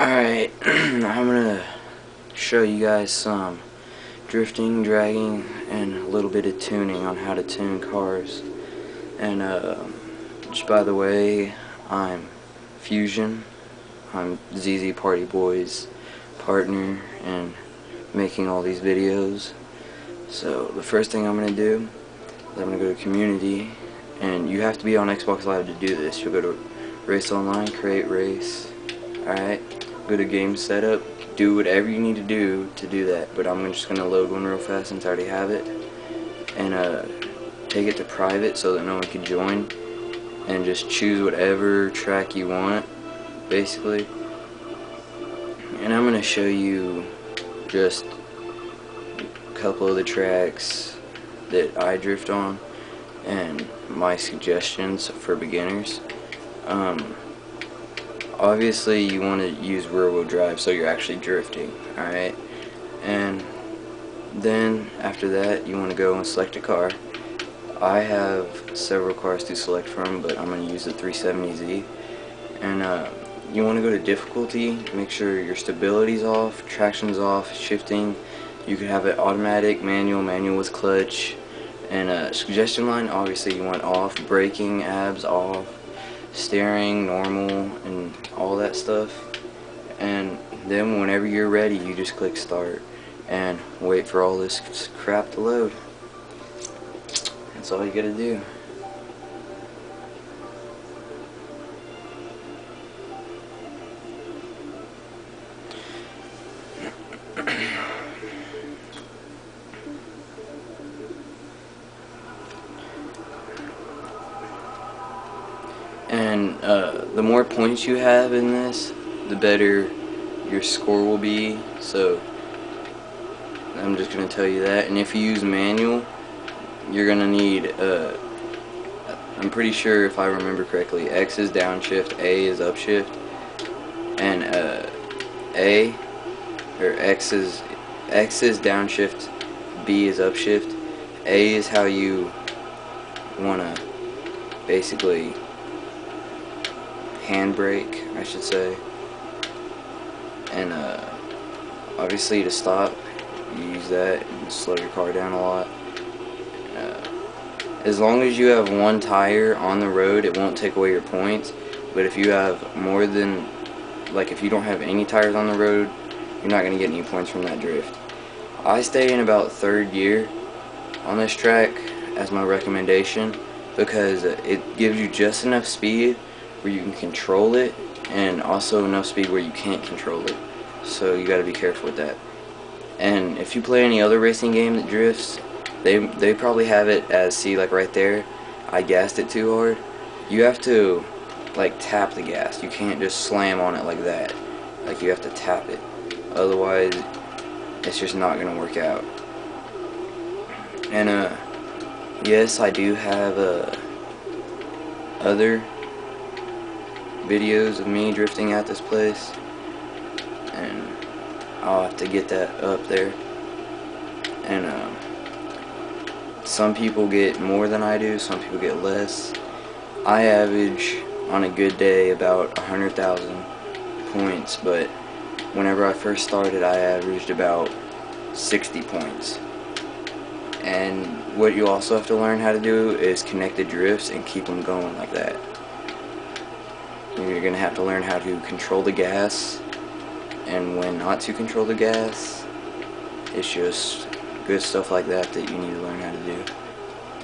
Alright, I'm gonna show you guys some drifting, dragging, and a little bit of tuning on how to tune cars. And just by the way, I'm Fusion. I'm ZZ Party Boy's partner in making all these videos. So the first thing I'm gonna do is I'm gonna go to community, and you have to be on Xbox Live to do this. You'll go to race online, create race. Alright, go to game setup, do whatever you need to do that, but I'm just going to load one real fast since I already have it, and take it to private so that no one can join, and just choose whatever track you want, basically. And I'm going to show you just a couple of the tracks that I drift on and my suggestions for beginners. Obviously you want to use rear wheel drive so you're actually drifting, alright? And then after that you want to go and select a car. I have several cars to select from, but I'm going to use the 370Z. And you want to go to difficulty, make sure your stability's off, traction's off, shifting. You could have it automatic, manual with clutch. And suggestion line, obviously you want off, braking, abs off, steering normal, and all that stuff. And then whenever you're ready, you just click start and wait for all this crap to load. That's all you gotta do. And the more points you have in this, the better your score will be. So I'm just going to tell you that. And if you use manual, you're going to need, I'm pretty sure if I remember correctly, X is downshift, A is upshift, and X is downshift, B is upshift. A is how you want to basically handbrake, I should say. And obviously to stop, you use that and slow your car down a lot. As long as you have one tire on the road, it won't take away your points. But if you have more than, like if you don't have any tires on the road, you're not going to get any points from that drift. I stay in about third gear on this track as my recommendation, because it gives you just enough speed where you can control it, and also enough speed where you can't control it. So you gotta be careful with that. And if you play any other racing game that drifts, they probably have it as, see, like right there, I gassed it too hard. You have to like tap the gas. You can't just slam on it like that. Like you have to tap it. Otherwise it's just not gonna work out. And yes, I do have other videos of me drifting at this place, and I'll have to get that up there. And some people get more than I do, some people get less. I average on a good day about 100,000 points, but whenever I first started I averaged about 60 points. And what you also have to learn how to do is connect the drifts and keep them going like that. You're going to have to learn how to control the gas and when not to control the gas. It's just good stuff like that that you need to learn how to do.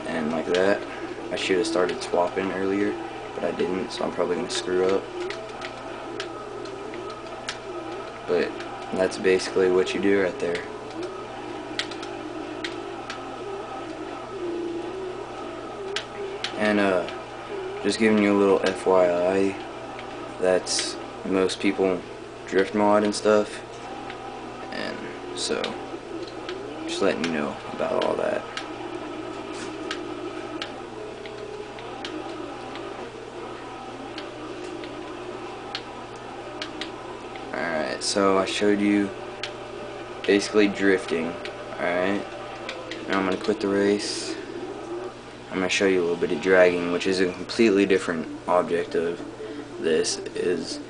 And like that, I should have started swapping earlier, but I didn't, so I'm probably going to screw up. But that's basically what you do right there. And just giving you a little FYI, that's most people drift mod and stuff, and so just letting you know about all that. Alright, so I showed you basically drifting. Alright, now I'm going to quit the race. I'm going to show you a little bit of dragging, which is a completely different object of this. Is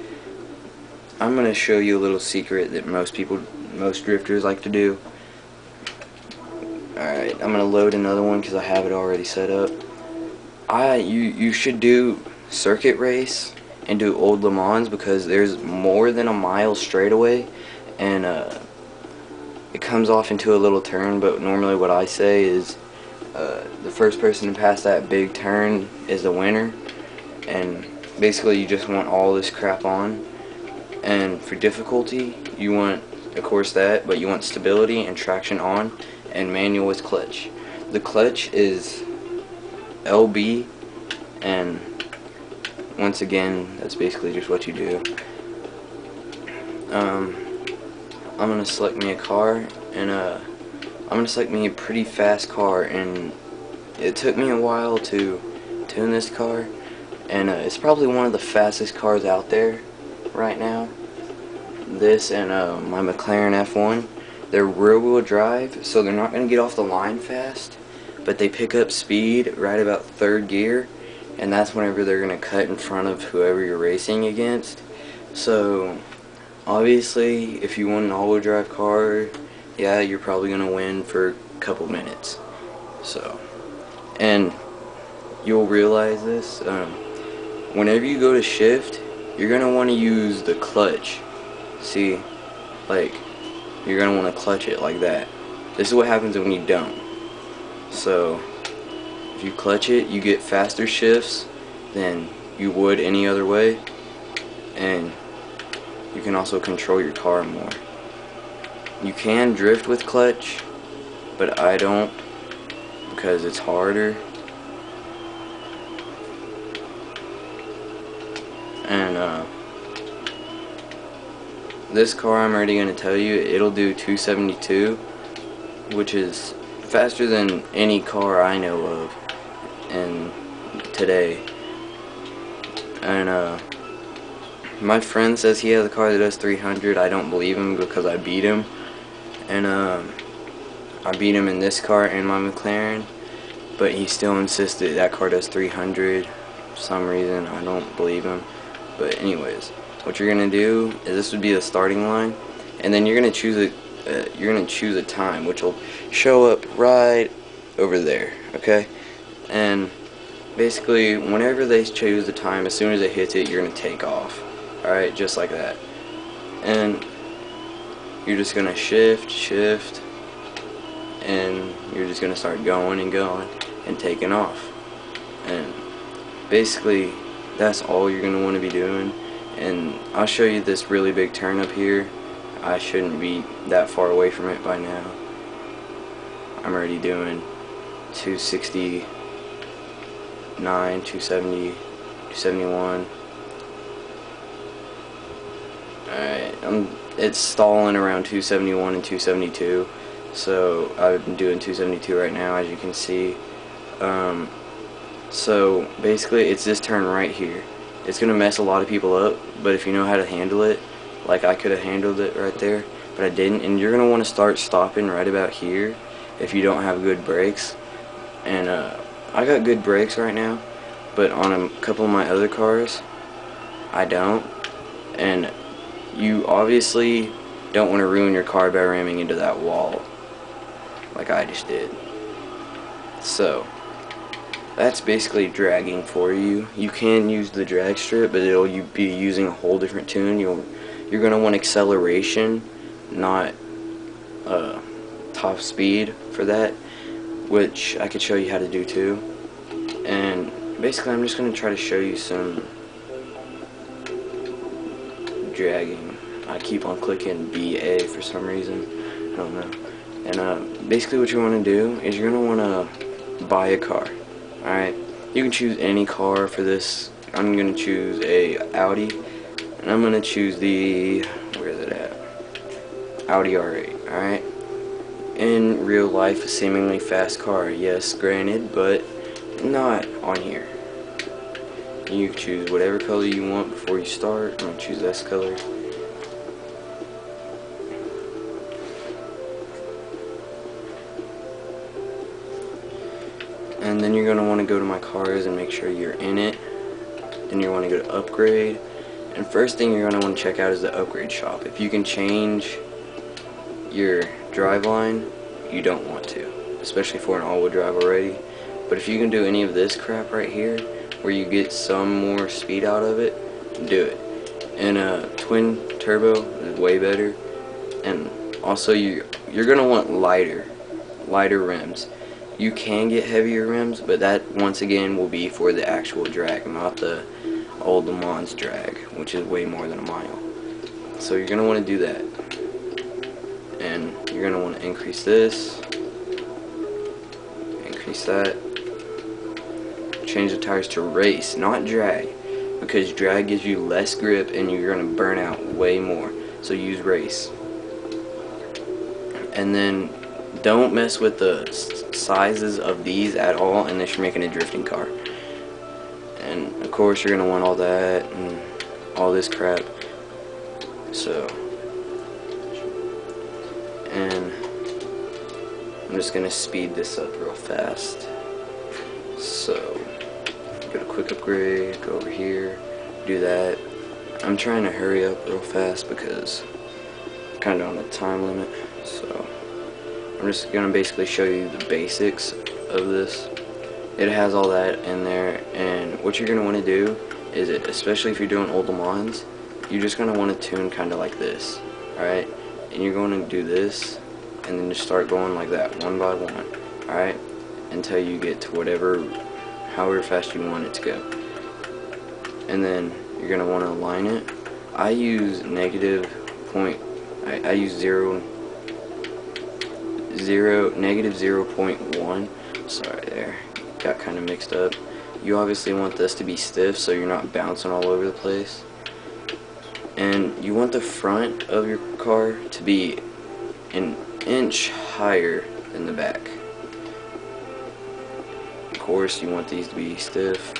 I'm going to show you a little secret that most drifters like to do. Alright, I'm going to load another one because I have it already set up. You should do circuit race and do old Le Mans because there's more than a mile straightaway, and it comes off into a little turn, but normally what I say is the first person to pass that big turn is the winner, and basically you just want all this crap on. And for difficulty, you want, of course, that, but you want stability and traction on, and manual with clutch. The clutch is LB, and once again, that's basically just what you do. I'm gonna select me a car, and I'm gonna select me a pretty fast car, and it took me a while to tune this car, and it's probably one of the fastest cars out there right now. This and my McLaren F1, they're rear-wheel drive, so they're not going to get off the line fast, but they pick up speed right about third gear, and that's whenever they're going to cut in front of whoever you're racing against. So obviously, if you want an all-wheel drive car, yeah, you're probably going to win for a couple minutes. So, and you'll realize this whenever you go to shift, you're going to want to use the clutch. See, like, you're going to want to clutch it like that. This is what happens when you don't. So if you clutch it, you get faster shifts than you would any other way, and you can also control your car more. You can drift with clutch, but I don't because it's harder. And this car, I'm already going to tell you, it'll do 272, which is faster than any car I know of in today. And my friend says he has a car that does 300. I don't believe him because I beat him, and I beat him in this car and my McLaren, but he still insisted that car does 300 for some reason. I don't believe him. But anyways, what you're gonna do is, this would be the starting line, and then you're gonna choose a time, which will show up right over there. Okay, and basically whenever they choose the time, as soon as it hits it, you're gonna take off. All right, just like that, and you're just gonna shift, and you're just gonna start going and going and taking off, and basically that's all you're gonna want to be doing. And I'll show you this really big turn up here. I shouldn't be that far away from it by now. I'm already doing 269, 270, 271. Alright, it's stalling around 271 and 272. So I'm doing 272 right now, as you can see. So basically it's this turn right here. It's gonna mess a lot of people up, but if you know how to handle it, like I could have handled it right there, but I didn't. And you're gonna want to start stopping right about here if you don't have good brakes. And I got good brakes right now, but on a couple of my other cars I don't. And you obviously don't want to ruin your car by ramming into that wall like I just did. So that's basically dragging for you. You can use the drag strip, but it'll be using a whole different tune. You're gonna want acceleration, not top speed for that, which I could show you how to do too. And basically, I'm just gonna try to show you some dragging. I keep on clicking BA for some reason. I don't know. And basically, what you want to do is you're gonna want to buy a car. Alright, you can choose any car for this. I'm going to choose a Audi, and I'm going to choose the, where is it at? Audi R8, alright? In real life, a seemingly fast car, yes, granted, but not on here. You can choose whatever color you want before you start. I'm going to choose this color. And then you're going to want to go to my cars and make sure you're in it. Then you want to go to upgrade, And first thing you're going to want to check out is the upgrade shop. If you can change your driveline, you don't want to, especially for an all-wheel drive already. But if you can do any of this crap right here, where you get some more speed out of it, do it. And a twin turbo is way better. And also you're gonna want lighter rims. You can get heavier rims, but that once again will be for the actual drag, not the old Le Mans drag, which is way more than a mile. So you're gonna want to do that, and you're gonna want to increase this, increase that. Change the tires to race, not drag, because drag gives you less grip and you're gonna burn out way more. So use race. And then don't mess with the sizes of these at all unless you're making a drifting car. And of course you're gonna want all that and all this crap. So, and I'm just gonna speed this up real fast. So go to quick upgrade, go over here, do that. I'm trying to hurry up real fast because I'm kind of on a time limit. So I'm just gonna basically show you the basics of this. It has all that in there, and what you're gonna want to do is, especially if you're doing old Le Mans, you're just gonna want to tune kind of like this, alright? And you're going to do this, and then just start going like that, one by one, alright? Until you get to however fast you want it to go. And then you're gonna want to align it. I use negative 0.1. Sorry, there got kind of mixed up. You obviously want this to be stiff so you're not bouncing all over the place. And you want the front of your car to be an inch higher than the back. Of course, you want these to be stiff.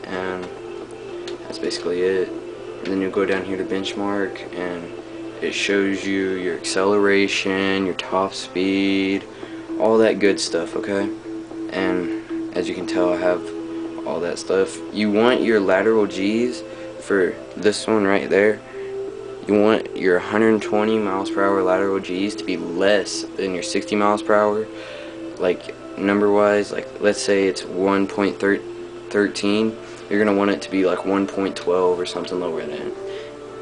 And that's basically it. And then you'll go down here to benchmark, and it shows you your acceleration, your top speed, all that good stuff, okay? And as you can tell, I have all that stuff. You want your lateral G's for this one right there. You want your 120 miles per hour lateral G's to be less than your 60 miles per hour. Like number wise, like let's say it's 1.13, you're gonna want it to be like 1.12 or something lower than it.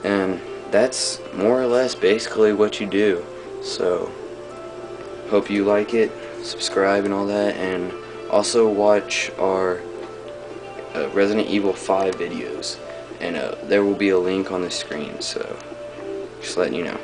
And that's more or less basically what you do. So hope you like it, subscribe and all that, and also watch our Resident Evil 5 videos, and there will be a link on the screen, so just letting you know.